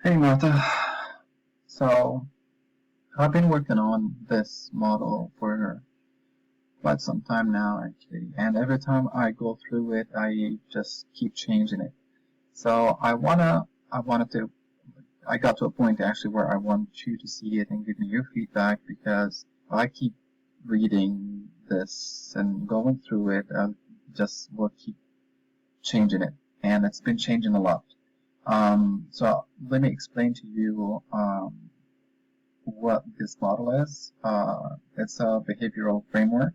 Hey Martha. So I've been working on this model for quite some time now actually, and every time I go through it I just keep changing it. So I got to a point actually where I want you to see it and give me your feedback because I keep reading this and going through it and just will keep changing it, and it's been changing a lot. So let me explain to you what this model is. It's a behavioral framework.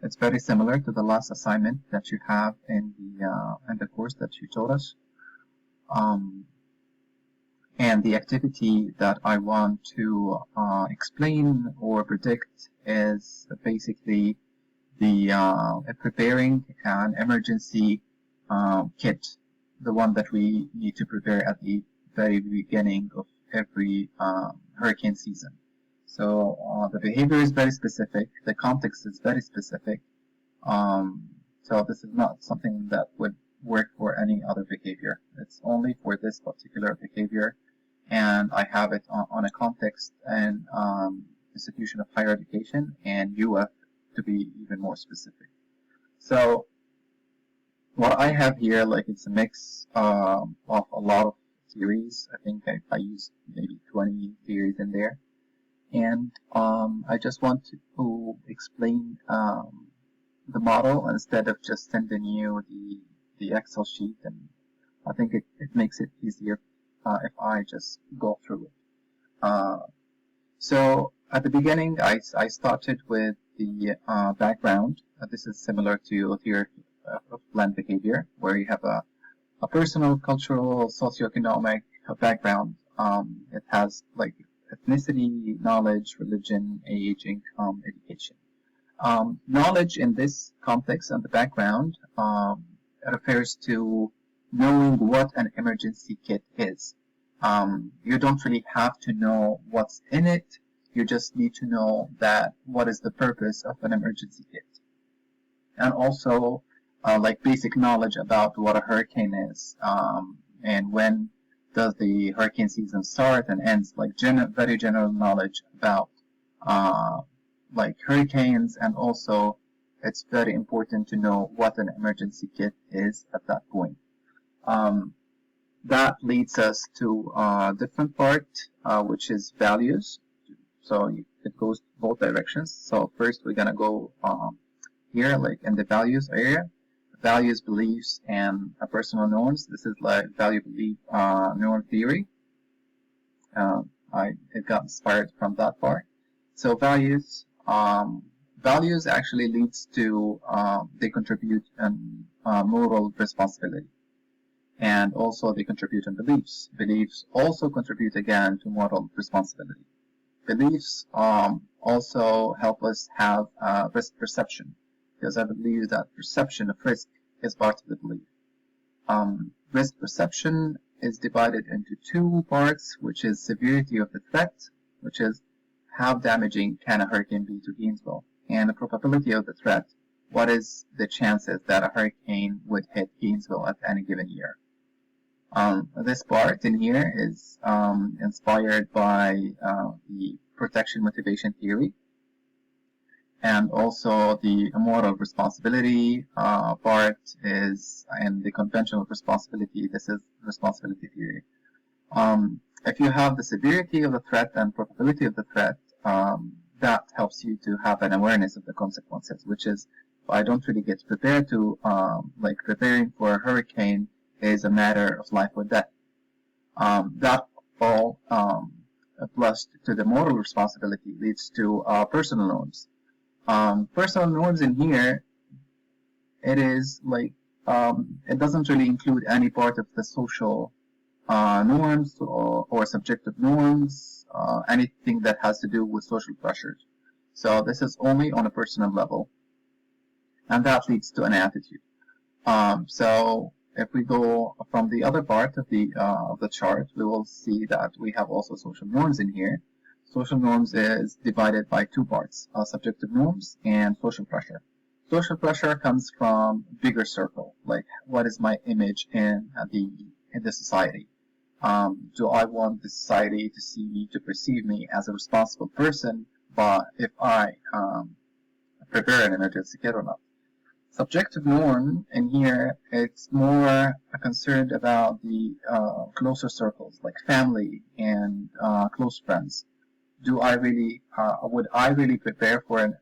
It's very similar to the last assignment that you have in the course that you taught us. And the activity that I want to explain or predict is basically the preparing an emergency kit, the one that we need to prepare at the very beginning of every hurricane season. So the behavior is very specific, the context is very specific. So this is not something that would work for any other behavior. It's only for this particular behavior, and I have it on a context and institution of higher education and UF to be even more specific. So what I have here, like it's a mix of a lot of theories. I think I used maybe 20 theories in there. And I just want to explain the model instead of just sending you the Excel sheet. And I think it makes it easier if I just go through it. So at the beginning, I started with the background. This is similar to a theory of planned behavior, where you have a personal, cultural, socioeconomic background. It has like ethnicity, knowledge, religion, age, income, education. Knowledge in this context and the background refers to knowing what an emergency kit is. You don't really have to know what's in it. You just need to know that what is the purpose of an emergency kit. And also like basic knowledge about what a hurricane is, and when does the hurricane season start and ends, like very general knowledge about like hurricanes. And also it's very important to know what an emergency kit is at that point. That leads us to a different part, which is values. So it goes both directions. So first we're gonna go here, like in the values area, values, beliefs, and personal norms. This is like value, belief, norm theory. It got inspired from that part. So values, values actually leads to they contribute in moral responsibility, and also they contribute in beliefs. Beliefs also contribute again to moral responsibility. Beliefs also help us have risk perception, because I believe that perception of risk is part of the belief. Risk perception is divided into two parts, which is severity of the threat, which is how damaging can a hurricane be to Gainesville, and the probability of the threat, what is the chances that a hurricane would hit Gainesville at any given year. This part in here is inspired by the protection motivation theory, and also the moral responsibility part is in the conventional responsibility. This is responsibility theory. If you have the severity of the threat and probability of the threat, that helps you to have an awareness of the consequences, which is I don't really get prepared to like preparing for a hurricane is a matter of life or death. That all plus to the moral responsibility leads to personal norms. Personal norms in here, it is like it doesn't really include any part of the social norms or subjective norms, anything that has to do with social pressures. So this is only on a personal level, and that leads to an attitude. So if we go from the other part of the chart, we will see that we have also social norms in here. Social norms is divided by two parts, subjective norms and social pressure. Social pressure comes from bigger circle, like what is my image in the society. Do I want the society to see me, to perceive me as a responsible person, but if I prepare an emergency kit or not? Subjective norm in here, it's more concerned about the closer circles, like family and close friends. Do I really, would I really prepare for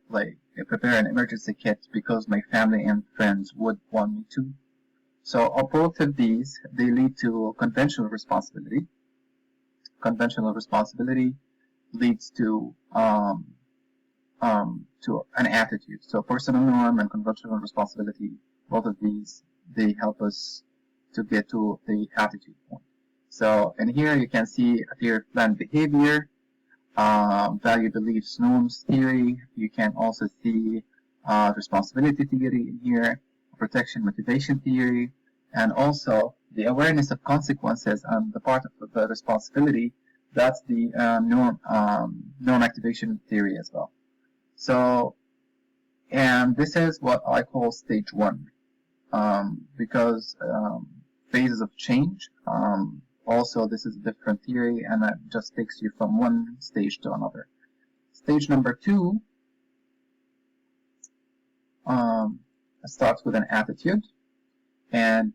prepare an emergency kit because my family and friends would want me to? So both of these, they lead to conventional responsibility. Conventional responsibility leads to an attitude. So personal norm and conventional responsibility, both of these, they help us to get to the attitude point. So in here you can see a theory of planned behavior, value, beliefs, norms theory. You can also see responsibility theory in here, protection, motivation theory, and also the awareness of consequences and the part of the responsibility. That's the norm activation theory as well. So, and this is what I call stage one, because phases of change. Also, this is a different theory, and that just takes you from one stage to another. Stage number two starts with an attitude, and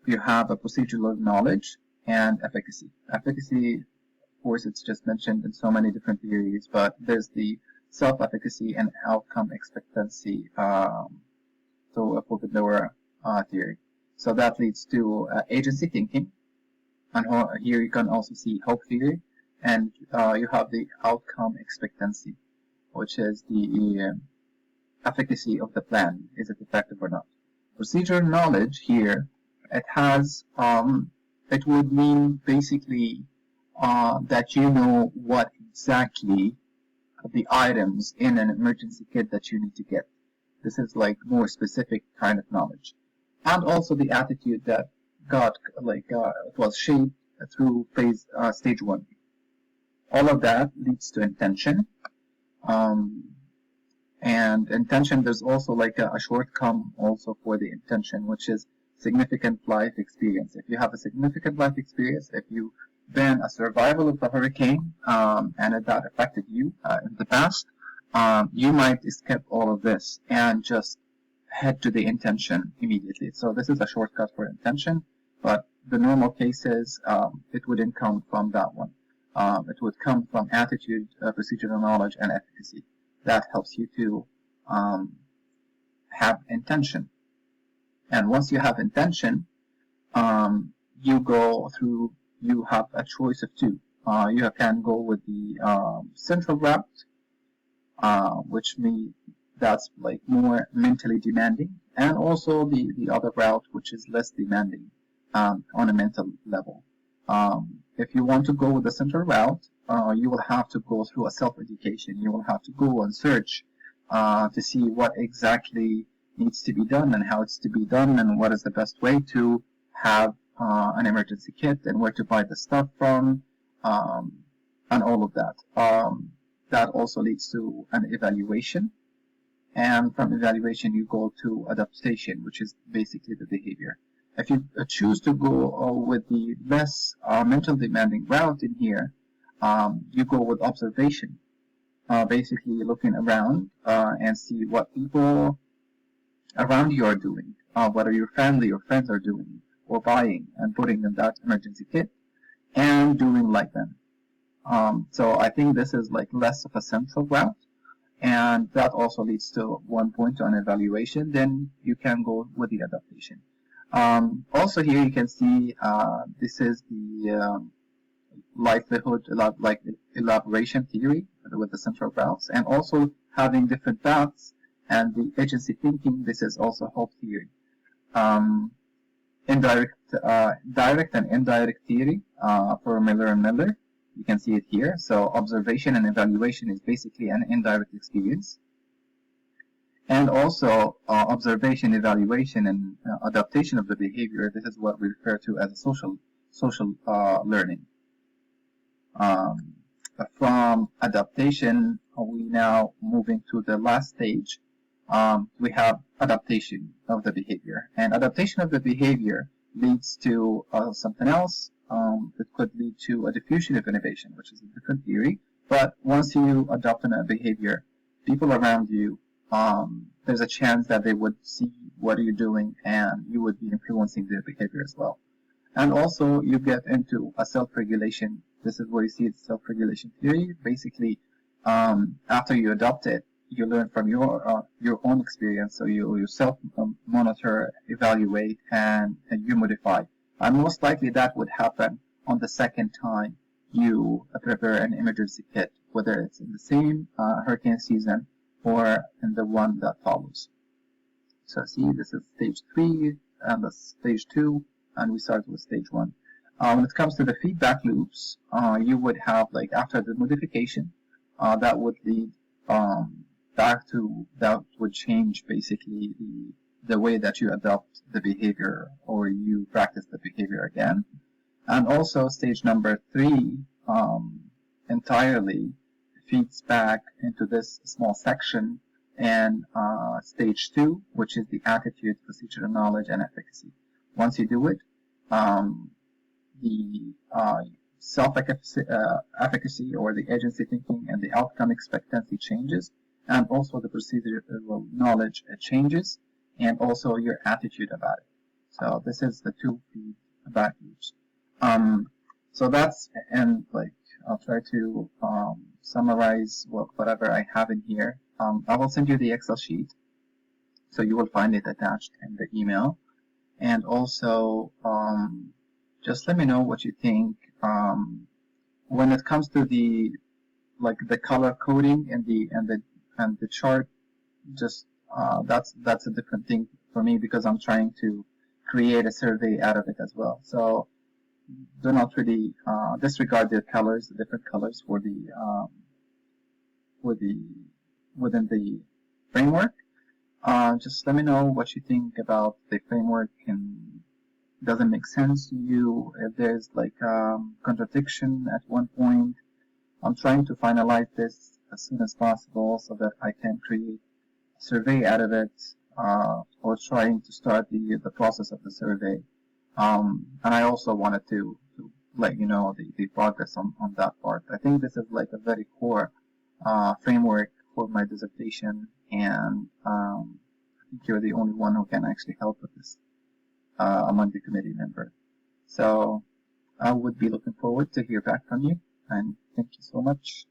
you have a procedural knowledge and efficacy. Efficacy, of course, it's just mentioned in so many different theories, but there's the self-efficacy and outcome expectancy, so a whistleblower theory. So that leads to agency thinking, and here you can also see hope theory, and you have the outcome expectancy, which is the efficacy of the plan. Is it effective or not? Procedural knowledge here, it has, it would mean basically that you know what exactly the items in an emergency kit that you need to get. This is like more specific kind of knowledge. And also the attitude that got it was shaped through stage one. All of that leads to intention. And intention, there's also like a shortcome also for the intention, which is significant life experience. If you have a significant life experience, if you've been a survivor of the hurricane, and that affected you in the past, you might skip all of this and just head to the intention immediately. So this is a shortcut for intention, but the normal cases, it wouldn't come from that one. It would come from attitude, procedural knowledge, and efficacy. That helps you to have intention. And once you have intention, you go through, you have a choice of two. You can go with the central route, which means that's like more mentally demanding, and also the other route, which is less demanding on a mental level. If you want to go with the central route, you will have to go through a self-education. You will have to go and search to see what exactly needs to be done and how it's to be done and what is the best way to have an emergency kit and where to buy the stuff from, and all of that. That also leads to an evaluation, and from evaluation you go to adaptation, which is basically the behavior. If you choose to go with the less mental demanding route in here, you go with observation, basically looking around and see what people around you are doing, what your family or friends are doing or buying and putting in that emergency kit and doing like them. So I think this is like less of a central route, and that also leads to one point on evaluation. Then you can go with the adaptation. Also here you can see this is the likelihood, like elaboration theory with the central routes, and also having different paths, and the agency thinking. This is also hope theory. Direct and indirect theory for Miller and Miller. You can see it here. So observation and evaluation is basically an indirect experience. And also observation, evaluation, and adaptation of the behavior. This is what we refer to as a social learning. From adaptation, we now moving to the last stage. We have adaptation of the behavior, and adaptation of the behavior leads to something else, it could lead to a diffusion of innovation, which is a different theory. But once you adopt a behavior, people around you, there's a chance that they would see what you're doing and you would be influencing their behavior as well. And also you get into a self-regulation. This is where you see the self-regulation theory. Basically, after you adopt it, you learn from your own experience. So you self monitor, evaluate, and you modify. And most likely that would happen on the second time you prepare an emergency kit, whether it's in the same hurricane season or in the one that follows. So see, this is stage 3 and the stage 2, and we start with stage 1. When it comes to the feedback loops, you would have, like, after the modification, that would lead back to, that would change basically the way that you adopt the behavior or you practice the behavior again. And also stage number 3 entirely feeds back into this small section, and stage 2, which is the attitude, procedural knowledge, and efficacy. Once you do it, the self-efficacy or the agency thinking and the outcome expectancy changes, and also the procedural knowledge changes, and also your attitude about it. So this is the 2 feedback loops. So that's, and like, I'll try to summarize whatever I have in here. I will send you the Excel sheet, so you will find it attached in the email. And also, just let me know what you think. When it comes to the color coding and the chart, just that's a different thing for me, because I'm trying to create a survey out of it as well. So do not really disregard the colors, the different colors for the within the framework. Just let me know what you think about the framework, and does it make sense to you? If there's like contradiction at one point, I'm trying to finalize this as soon as possible so that I can create a survey out of it, or trying to start the process of the survey. And I also wanted to let you know the progress on that part. I think this is like a very core framework for my dissertation, and I think you're the only one who can actually help with this among the committee members. So I would be looking forward to hear back from you, and thank you so much.